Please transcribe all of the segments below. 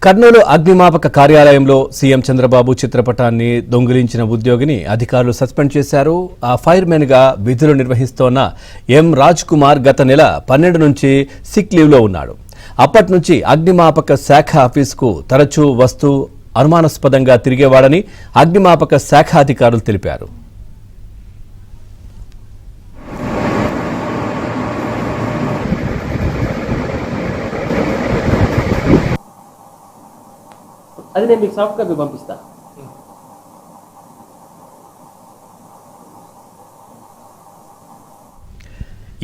కర్నూలు అగ్నిమాపక కార్యాలయంలో సీఎం చంద్రబాబు చిత్రపటాన్ని దొంగిలించిన ఉద్యోగిని అధికారులు సస్పెండ్ చేశారు. ఆ ఫైర్మెన్ గా విధులు నిర్వహిస్తోన్న ఎం రాజ్ కుమార్ గత నెల 12 నుంచి సిక్ లీవ్లో ఉన్నాడు. అప్పటి నుంచి అగ్నిమాపక శాఖ ఆఫీసుకు తరచూ వస్తూ అనుమానాస్పదంగా తిరిగేవాడని అగ్నిమాపక శాఖ అధికారులు తెలిపారు. అది నేను మీకు సాఫ్ట్ కాపీ పంపిస్తా.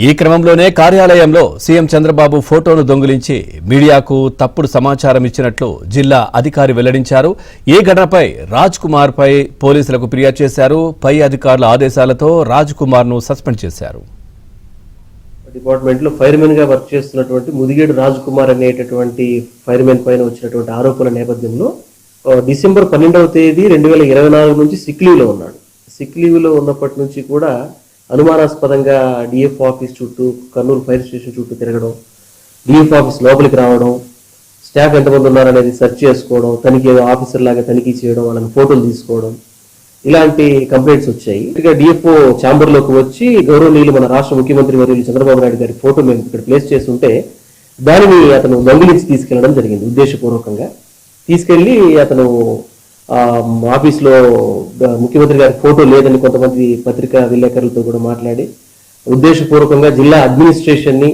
ఈ క్రమంలోనే కార్యాలయంలో సీఎం చంద్రబాబు ఫోటోను దొంగిలించి మీడియాకు తప్పుడు సమాచారం ఇచ్చినట్లు జిల్లా అధికారి వెల్లడించారు. ఈ ఘటనపై రాజ్ కుమార్ పై పోలీసులకు ఫిర్యాదు చేశారు. పై అధికారుల ఆదేశాలతో రాజ్ కుమార్ ను సస్పెండ్ చేశారు. డిపార్ట్మెంట్ లో ఫైర్మెన్ గా వర్క్ చేస్తున్నటువంటి ముదిగేడు రాజ్ కుమార్ అనేటటువంటి ఫైర్మెన్ పైన వచ్చినటువంటి ఆరోపణల నేపథ్యంలో డిసెంబర్ 12వ తేదీ 2024 నుంచి సిక్ లీవ్ లో ఉన్నాడు. సిక్ లీవ్ లో ఉన్నప్పటి నుంచి కూడా అనుమానాస్పదంగా డిఎఫ్ ఆఫీస్ చుట్టూ, కర్నూలు ఫైర్ స్టేషన్ చుట్టూ తిరగడం, డిఎఫ్ ఆఫీస్ లోపలికి రావడం, స్టాఫ్ ఎంతమంది ఉన్నారనేది సెర్చ్ చేసుకోవడం, తనిఖీ ఆఫీసర్ లాగా తనిఖీ చేయడం, వాళ్ళని ఫోటోలు తీసుకోవడం, ఇలాంటి కంప్లైంట్స్ వచ్చాయి. ఇక డిఎఫ్ఓ ఛాంబర్ లోకి వచ్చి గౌరవనీయులు మన రాష్ట్ర ముఖ్యమంత్రి వర్యులు చంద్రబాబు నాయుడు గారి ఫోటో మేము ఇక్కడ ప్లేస్ చేస్తుంటే దానిని అతను దొంగిలించి తీసుకెళ్లడం జరిగింది. ఉద్దేశపూర్వకంగా తీసుకెళ్లి అతను ఆఫీస్లో ముఖ్యమంత్రి గారి ఫోటో లేదని కొంతమంది పత్రికా విలేకరులతో కూడా మాట్లాడి ఉద్దేశపూర్వకంగా జిల్లా అడ్మినిస్ట్రేషన్ ని,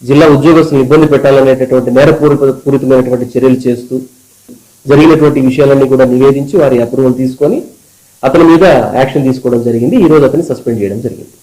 జిల్లా ఉద్యోగస్తులను ఇబ్బంది పెట్టాలనేటటువంటి నేరపూరితమైనటువంటి చర్యలు చేస్తూ జరిగినటువంటి విషయాలన్నీ కూడా నివేదించి వారి అప్రూవల్ తీసుకొని అతని మీద యాక్షన్ తీసుకోవడం జరిగింది. ఈ రోజు అతన్ని సస్పెండ్ చేయడం జరిగింది.